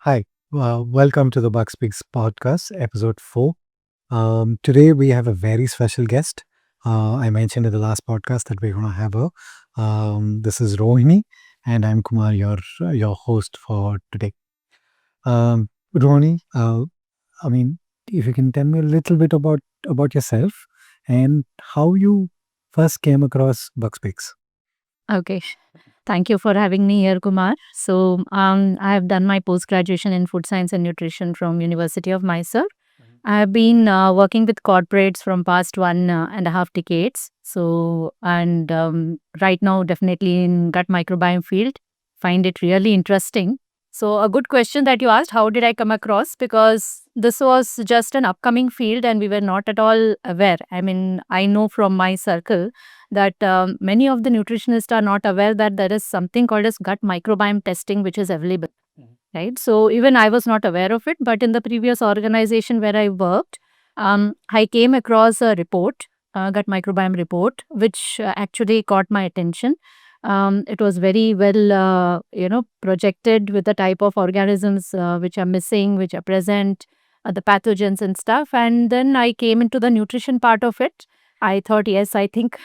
Hi, welcome to the Buck Speaks podcast, episode 4. Today we have a very special guest. I mentioned in the last podcast that we're going to have her. This is Rohini, and I'm Kumar, your host for today. Rohini, I mean, if you can tell me a little bit about yourself and how you first came across Buck Speaks. Okay. Thank you for having me here, Kumar. I have done my post graduation in food science and nutrition from University of Mysore. I have been working with corporates from past 1.5 decades. Right now, definitely in gut microbiome field, find it really interesting. So, a good question that you asked, how did I come across? Because this was just an upcoming field and we were not at all aware. I mean, I know from my circle that many of the nutritionists are not aware that there is something called as gut microbiome testing, which is available, right? So even I was not aware of it, but in the previous organization where I worked, I came across a report, a gut microbiome report, which actually caught my attention. It was very well, projected with the type of organisms which are missing, which are present, the pathogens and stuff. And then I came into the nutrition part of it. I thought, yes, I think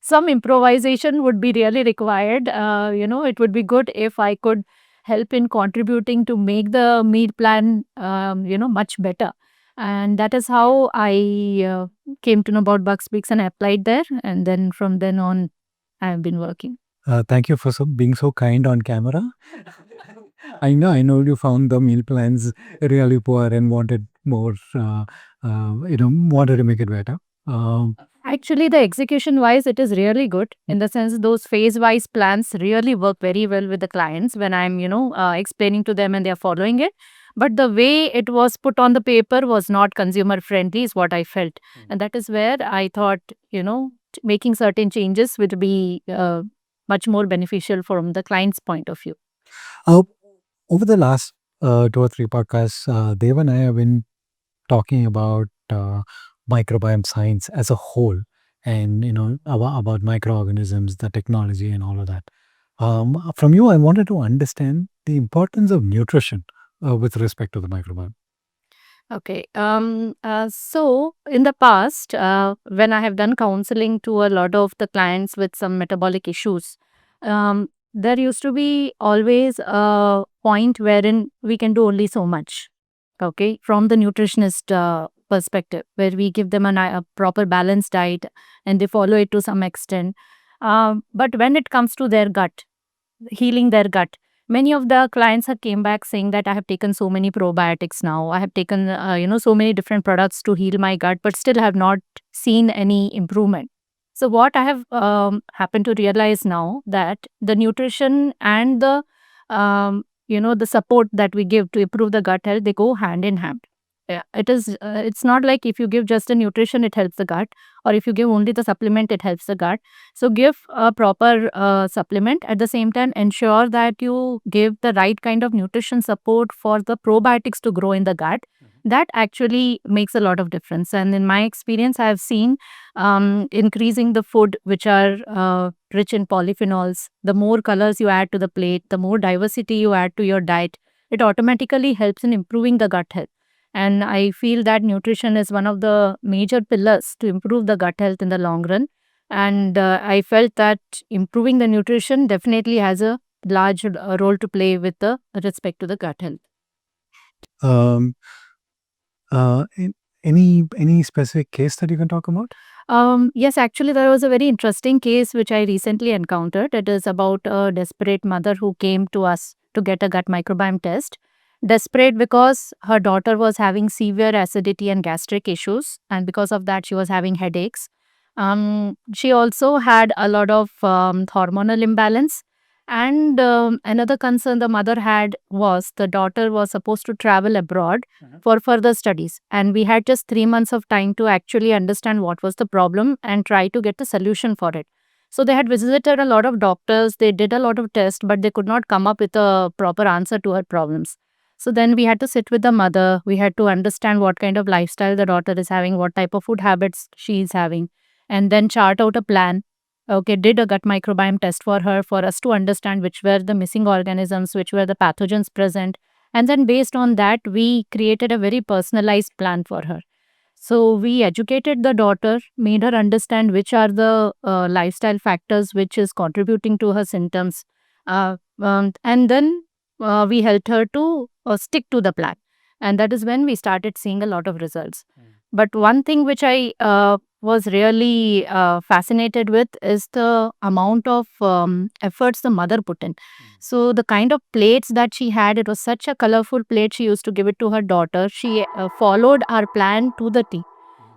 some improvisation would be really required. It would be good if I could help in contributing to make the meal plan, much better. And that is how I came to know about Buck Speaks and I applied there. And then from then on, I have been working. Thank you for being so kind on camera. I know you found the meal plans really poor and wanted more, wanted to make it better. Um, Actually, the execution wise, it is really good in the sense those phase wise plans really work very well with the clients when I'm, explaining to them and they're following it. But the way it was put on the paper was not consumer friendly, is what I felt. And that is where I thought, making certain changes would be much more beneficial from the client's point of view. uh, Over the last 2 or 3 podcasts, Dev and I have been talking about microbiome science as a whole, and about microorganisms, the technology, and all of that. From you, I wanted to understand the importance of nutrition with respect to the microbiome. Okay. So in the past, when I have done counseling to a lot of the clients with some metabolic issues, there used to be always a point wherein we can do only so much. Okay, from the nutritionist perspective, where we give them a proper balanced diet and they follow it to some extent. But when it comes to their gut, healing their gut. Many of the clients have came back saying that I have taken so many probiotics now. I have taken, so many different products to heal my gut, but still have not seen any improvement. So what I have happened to realize now that the nutrition and the support that we give to improve the gut health, they go hand in hand. Yeah, it is. It's not like if you give just a nutrition, it helps the gut, or if you give only the supplement, it helps the gut. So give a proper supplement. At the same time, ensure that you give the right kind of nutrition support for the probiotics to grow in the gut. That actually makes a lot of difference. And in my experience, I have seen increasing the food which are rich in polyphenols. The more colors you add to the plate, the more diversity you add to your diet, it automatically helps in improving the gut health. And I feel that nutrition is one of the major pillars to improve the gut health in the long run. And I felt that improving the nutrition definitely has a large role to play with the respect to the gut health. Um, in, any specific case that you can talk about? Yes, actually, there was a very interesting case which I recently encountered. It is about a desperate mother who came to us to get a gut microbiome test. Desperate because her daughter was having severe acidity and gastric issues, and because of that, she was having headaches. She also had a lot of hormonal imbalance. And another concern the mother had was the daughter was supposed to travel abroad for further studies. And we had just 3 months of time to actually understand what was the problem and try to get a solution for it. So they had visited a lot of doctors, they did a lot of tests, but they could not come up with a proper answer to her problems. So then we had to sit with the mother. We had to understand what kind of lifestyle the daughter is having, what type of food habits she is having, and then chart out a plan. Okay, did a gut microbiome test for her for us to understand which were the missing organisms, which were the pathogens present, And then based on that, we created a very personalized plan for her. So we educated the daughter, made her understand which are the lifestyle factors which is contributing to her symptoms, and then we helped her to stick to the plan, and that is when we started seeing a lot of results. But one thing which I was really fascinated with is the amount of efforts the mother put in. So the kind of plates that she had, it was such a colorful plate. She used to give it to her daughter. She followed our plan to the T.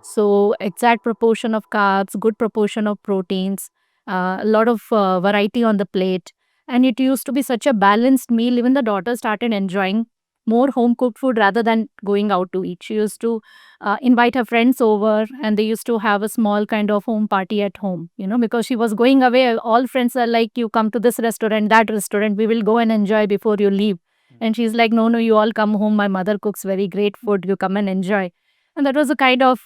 So exact proportion of carbs, good proportion of proteins, a lot of variety on the plate. And it used to be such a balanced meal. Even the daughter started enjoying more home cooked food rather than going out to eat. She used to invite her friends over, and they used to have a small kind of home party at home, because she was going away. All friends are like, you come to this restaurant, that restaurant, we will go and enjoy before you leave. And she's like, no, no, you all come home. My mother cooks very great food. You come and enjoy. And that was a kind of,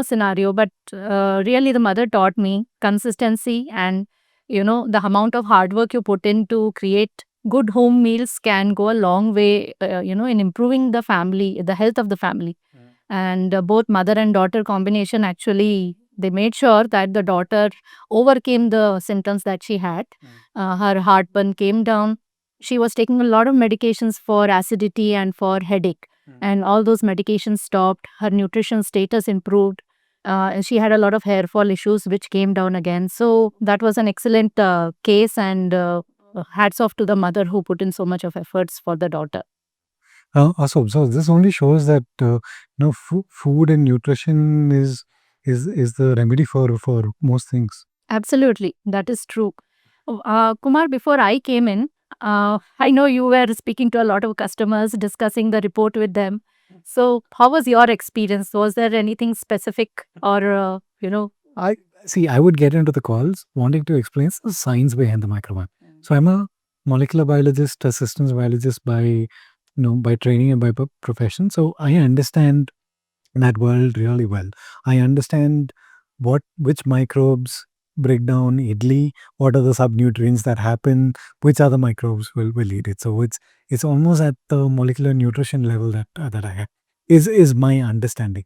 scenario. But really, the mother taught me consistency, and, the amount of hard work you put in to create good home meals can go a long way, in improving the family, the health of the family. And both mother and daughter combination, actually, they made sure that the daughter overcame the symptoms that she had. Her heartburn came down. She was taking a lot of medications for acidity and for headache, and all those medications stopped. Her nutrition status improved. And she had a lot of hair fall issues which came down again. So that was an excellent case, and hats off to the mother who put in so much of efforts for the daughter. Awesome. So this only shows that food and nutrition is the remedy for most things. Absolutely, that is true. Kumar, before I came in, I know you were speaking to a lot of customers, discussing the report with them. So, how was your experience? Was there anything specific, or I see. I would get into the calls wanting to explain the science behind the microbiome. So I'm a molecular biologist, a systems biologist by training and by profession. So I understand that world really well. I understand which microbes break down idli, what are the subnutrients that happen, which other microbes will eat it. So it's almost at the molecular nutrition level that I have is my understanding.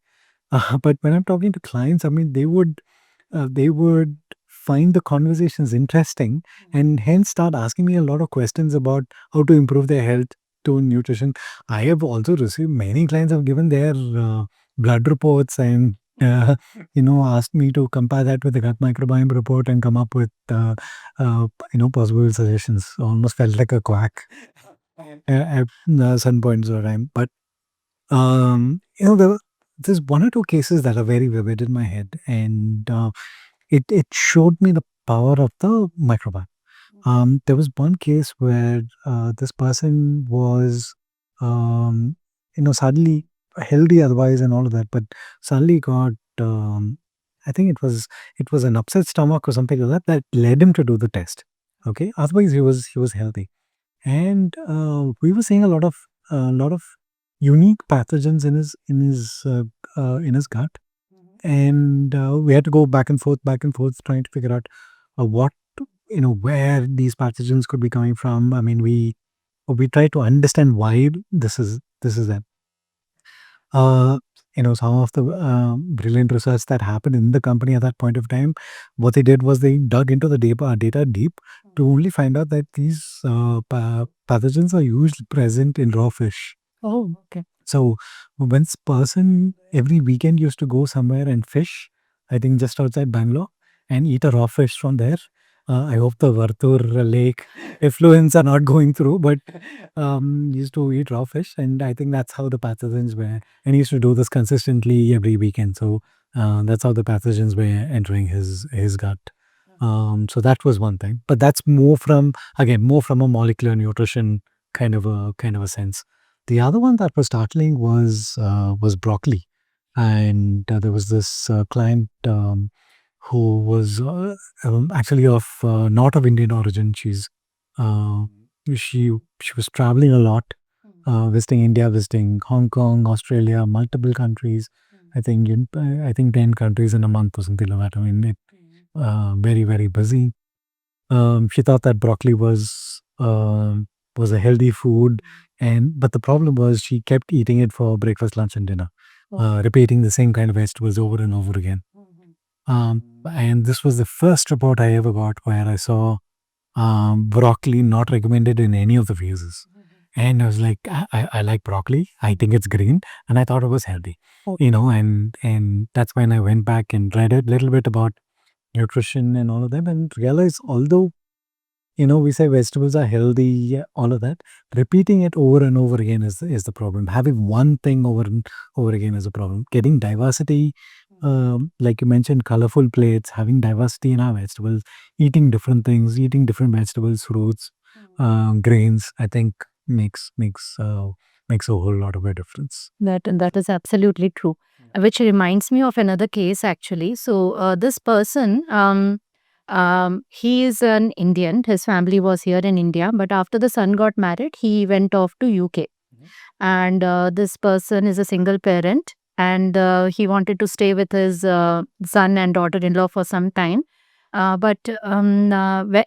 But when I'm talking to clients, I mean they would find the conversations interesting and hence start asking me a lot of questions about how to improve their health to nutrition. I have also received many clients have given their blood reports and asked me to compare that with the gut microbiome report and come up with possible suggestions. Almost felt like a quack at some points of time. But there's one or two cases that are very vivid in my head, and it showed me the power of the microbiome. There was one case where this person was, suddenly healthy otherwise and all of that, but suddenly got, I think it was an upset stomach or something like that that led him to do the test. Okay, otherwise he was healthy, and we were seeing a lot of unique pathogens in his gut, and we had to go back and forth, trying to figure out what where these pathogens could be coming from. I mean, we try to understand why this is that. Uh, some of the brilliant research that happened in the company at that point of time, what they did was they dug into the data deep to only find out that these pathogens are usually present in raw fish. Oh, okay. So when this person every weekend used to go somewhere and fish, I think just outside Bangalore, and eat a raw fish from there. I hope the Vartur lake effluents are not going through, but he used to eat raw fish, and I think that's how the pathogens were. And he used to do this consistently every weekend, so that's how the pathogens were entering his gut. So that was one thing, but that's more from a molecular nutrition kind of a sense. The other one that was startling was broccoli, and there was this client who was actually of not of Indian origin. Uh, she was traveling a lot, visiting India, visiting Hong Kong, Australia, multiple countries. I think 10 countries in a month or something like that. I mean, very very busy. She thought that broccoli was a healthy food But the problem was she kept eating it for breakfast, lunch, and dinner, repeating the same kind of vegetables over and over again. And this was the first report I ever got where I saw broccoli not recommended in any of the uses. And I was like, I like broccoli. I think it's green, and I thought it was healthy, and that's when I went back and read a little bit about nutrition and all of them, and realized although we say vegetables are healthy, yeah, all of that. Repeating it over and over again is the problem. Having one thing over and over again is a problem. Getting diversity, like you mentioned, colorful plates, having diversity in our vegetables, eating different things, eating different vegetables, fruits, grains. I think makes a whole lot of a difference. That is absolutely true. Which reminds me of another case actually. So this person, he is an Indian. His family was here in India, but after the son got married, he went off to UK. And this person is a single parent, and he wanted to stay with his son and daughter-in-law for some time. But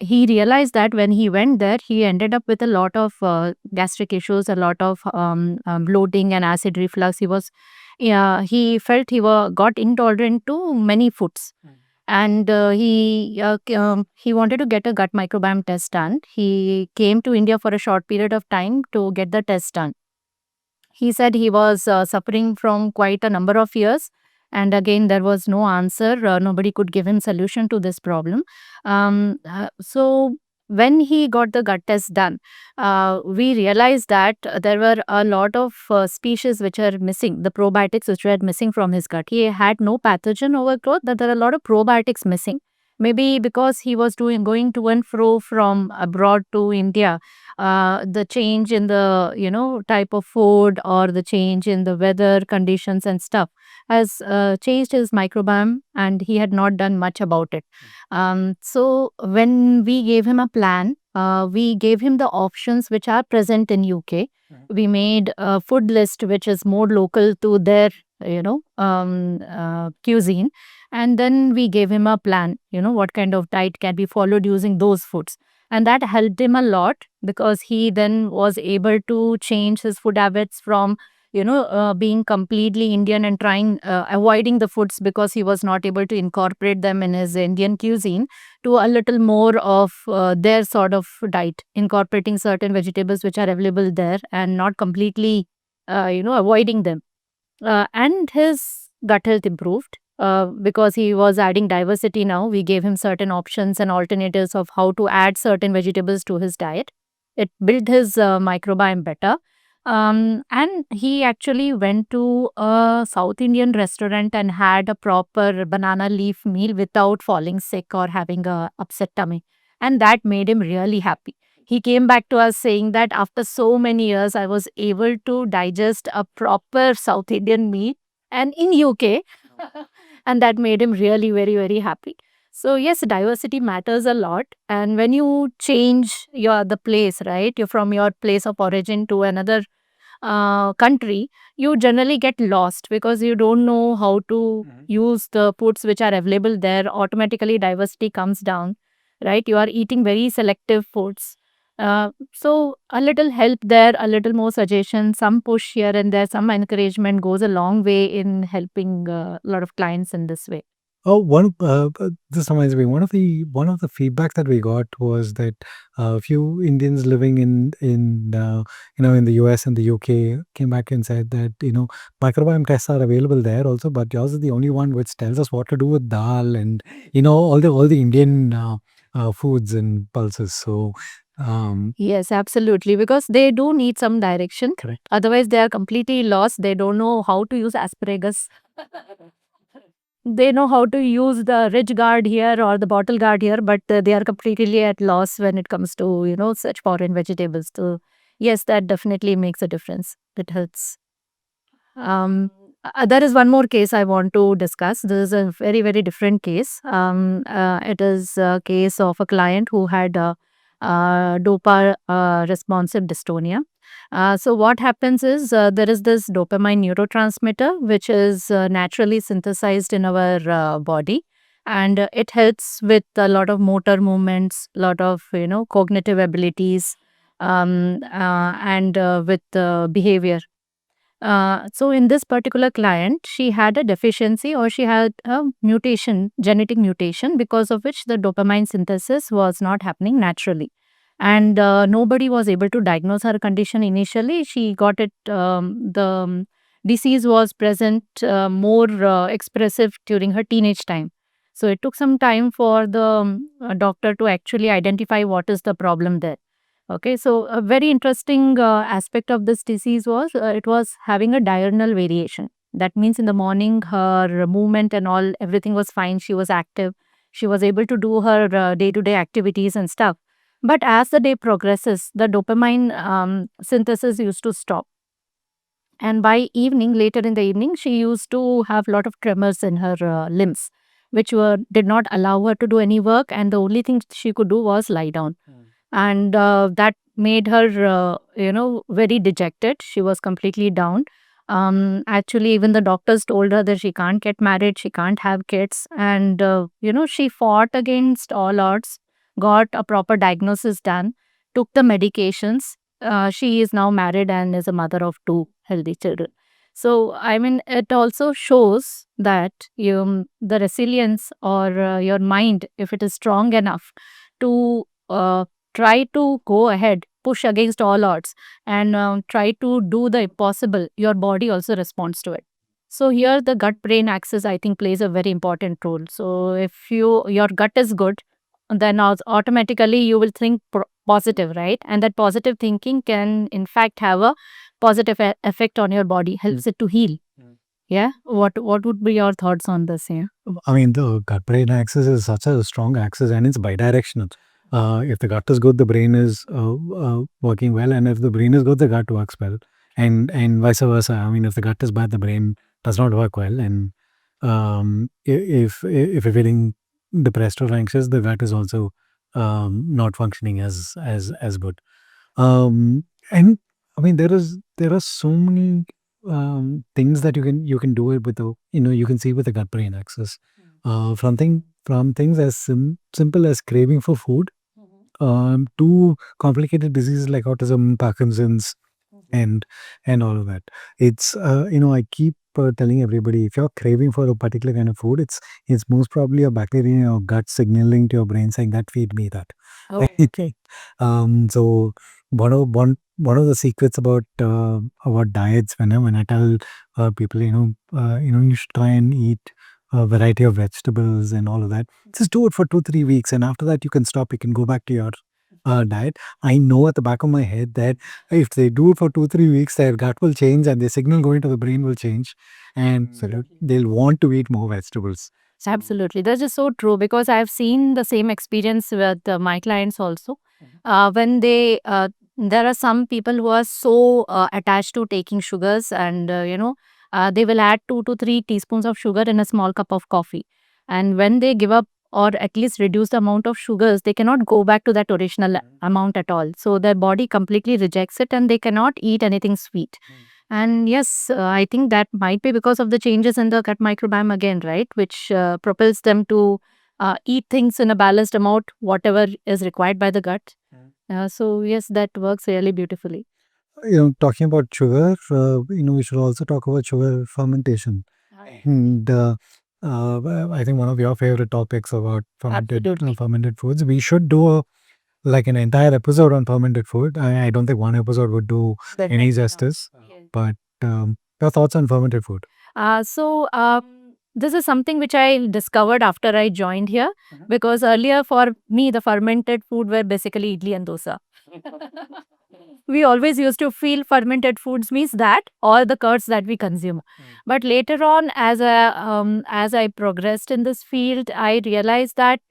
he realized that when he went there, he ended up with a lot of gastric issues, a lot of bloating and acid reflux. Yeah, he felt got intolerant to many foods, and he wanted to get a gut microbiome test done. He came to India for a short period of time to get the test done. He said he was suffering from quite a number of years, and again there was no answer. Nobody could give him solution to this problem. So when he got the gut test done, we realized that there were a lot of species which are missing, the probiotics which were missing from his gut. He had no pathogen overgrowth, but there are a lot of probiotics missing. Maybe because he was going to and fro from abroad to India, the change in the type of food or the change in the weather conditions and stuff has changed his microbiome, and he had not done much about it. So when we gave him a plan, we gave him the options which are present in UK. We made a food list which is more local to their cuisine, and then we gave him a plan, what kind of diet can be followed using those foods. And that helped him a lot, because he then was able to change his food habits from being completely Indian and trying avoiding the foods because he was not able to incorporate them in his Indian cuisine, to a little more of their sort of diet, incorporating certain vegetables which are available there and not completely avoiding them. And his gut health improved because he was adding diversity now. We gave him certain options and alternatives of how to add certain vegetables to his diet. It built his microbiome better. And he actually went to a South Indian restaurant and had a proper banana leaf meal without falling sick or having a upset tummy. And that made him really happy. He came back to us saying that after so many years, I was able to digest a proper South Indian meal and in UK. And that made him really very, very happy. So yes, diversity matters a lot. And when you change the place, right? You're from your place of origin to another country, you generally get lost because you don't know how to use the foods which are available there. Automatically, diversity comes down, right? You are eating very selective foods. So a little help there, a little more suggestion, some push here and there, some encouragement goes a long way in helping a lot of clients in this way. Oh, this reminds me. One of the feedback that we got was that a few Indians living in the US and the UK came back and said that microbiome tests are available there also, but yours is the only one which tells us what to do with dal and all the Indian foods and pulses. So Yes, absolutely. Because they do need some direction. correct. Otherwise, they are completely lost. They don't know how to use asparagus. They know how to use the ridge guard here or the bottle guard here, but they are completely at loss when it comes to, such foreign vegetables. So, yes, that definitely makes a difference. It helps. There is one more case I want to discuss. This is a very, very different case. It is a case of a client who had DOPA responsive dystonia. So what happens is there is this dopamine neurotransmitter which is naturally synthesized in our body, and it helps with a lot of motor movements, lot of cognitive abilities, and with behavior. So in this particular client, she had a deficiency, or she had a mutation, genetic mutation, because of which the dopamine synthesis was not happening naturally. And nobody was able to diagnose her condition initially. She got it, the disease was present, more expressive during her teenage time. So it took some time for the doctor to actually identify what is the problem there. Okay, so a very interesting aspect of this disease was, it was having a diurnal variation. That means in the morning, her movement and all, everything was fine. She was active. She was able to do her day to day activities and stuff. But as the day progresses, the dopamine synthesis used to stop. And by evening, later in the evening, she used to have a lot of tremors in her limbs, which did not allow her to do any work. And the only thing she could do was lie down. And that made her very dejected. She was completely down. Actually, even the doctors told her that she can't get married, she can't have kids. And she fought against all odds, got a proper diagnosis done, took the medications. She is now married and is a mother of two healthy children. So I mean, it also shows that the resilience, or your mind, if it is strong enough to try to go ahead, push against all odds, and try to do the impossible, your body also responds to it. So here the gut brain axis, I think, plays a very important role. So if your gut is good, then automatically you will think positive, right? And that positive thinking can in fact have a positive effect on your body, helps it to heal. Yeah, what would be your thoughts on this? Yeah. I mean, the gut brain axis is such a strong axis and it's bidirectional. If the gut is good, the brain is working well, and if the brain is good, the gut works well, and vice versa. I mean, if the gut is bad, the brain does not work well, and if you're feeling depressed or anxious, the gut is also not functioning as good. And I mean, there are so many things that you can do it with the you can see with the gut brain axis. From things as simple as craving for food, to complicated diseases like autism, Parkinson's, and all of that. It's I keep telling everybody, if you're craving for a particular kind of food, it's most probably a bacteria in your gut signaling to your brain saying that feed me that. Oh. Okay. So one of the secrets about diets, when I tell people, you should try and eat a variety of vegetables and all of that. Just do it for 2-3 weeks, and after that you can stop. You can go back to your diet. I know at the back of my head that if they do it for 2-3 weeks, their gut will change and their signal going to the brain will change, and they'll want to eat more vegetables. Absolutely. That's just so true, because I've seen the same experience with my clients also. When there are some people who are so attached to taking sugars, and they will add 2 to 3 teaspoons of sugar in a small cup of coffee. And when they give up, or at least reduce the amount of sugars, they cannot go back to that original amount at all. So their body completely rejects it, and they cannot eat anything sweet. And yes, I think that might be because of the changes in the gut microbiome again, right? Which propels them to eat things in a balanced amount, whatever is required by the gut. So yes, that works really beautifully. Talking about sugar, we should also talk about sugar fermentation. And I think one of your favorite topics about Absolutely. fermented foods. We should do like an entire episode on fermented food. I don't think one episode would do any justice. Yes. But your thoughts on fermented food? This is something which I discovered after I joined here, because earlier for me the fermented food were basically idli and dosa. We always used to feel fermented foods means that, or the curds that we consume. But later on, as I progressed in this field, I realized that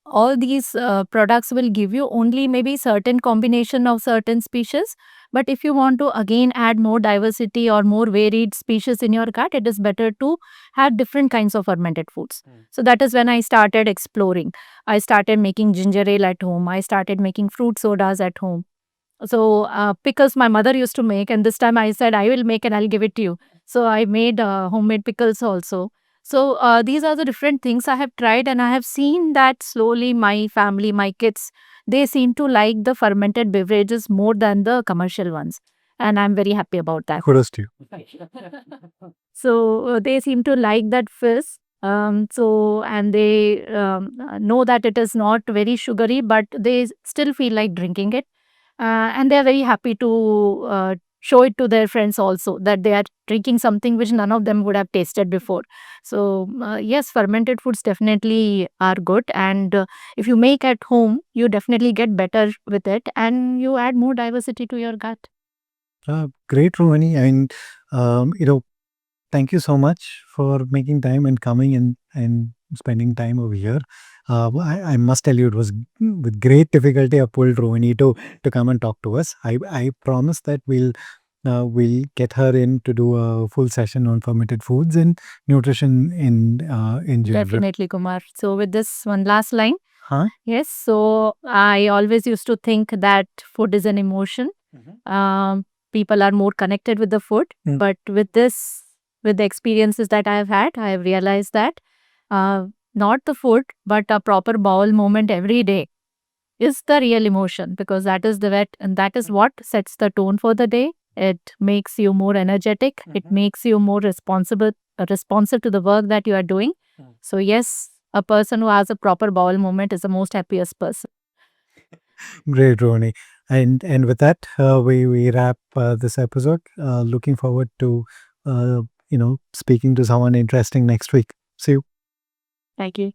all these products will give you only maybe certain combination of certain species. But if you want to again add more diversity or more varied species in your gut, it is better to have different kinds of fermented foods. So that is when I started exploring. I started making ginger ale at home. I started making fruit sodas at home. So pickles my mother used to make, and this time I said I will make and I'll give it to you. So I made homemade pickles also. So these are the different things I have tried, and I have seen that slowly my family, my kids, they seem to like the fermented beverages more than the commercial ones, and I'm very happy about that. Kudos to you. So they seem to like that fish. So and they know that it is not very sugary, but they still feel like drinking it, and they are very happy to show it to their friends also that they are drinking something which none of them would have tasted before. So yes, fermented foods definitely are good, and if you make at home, you definitely get better with it, and you add more diversity to your gut. Great, Rohini. I mean, thank you so much for making time and coming and spending time over here. I must tell you, it was with great difficulty I pulled Rohini to come and talk to us. I promise that we'll get her in to do a full session on fermented foods and nutrition in general. Definitely, Kumar. So with this one last line, Huh? yes. So I always used to think that food is an emotion. People are more connected with the food, Mm. but with the experiences that I have had, I have realized that not the food, but a proper bowel moment every day is the real emotion, because that is the vet, and that is what sets the tone for the day. It makes you more energetic. It makes you more responsive to the work that you are doing. So yes, a person who has a proper bowel moment is the most happiest person. Great, Rohini. And with that, we wrap this episode. Looking forward to speaking to someone interesting next week. See you. Thank you.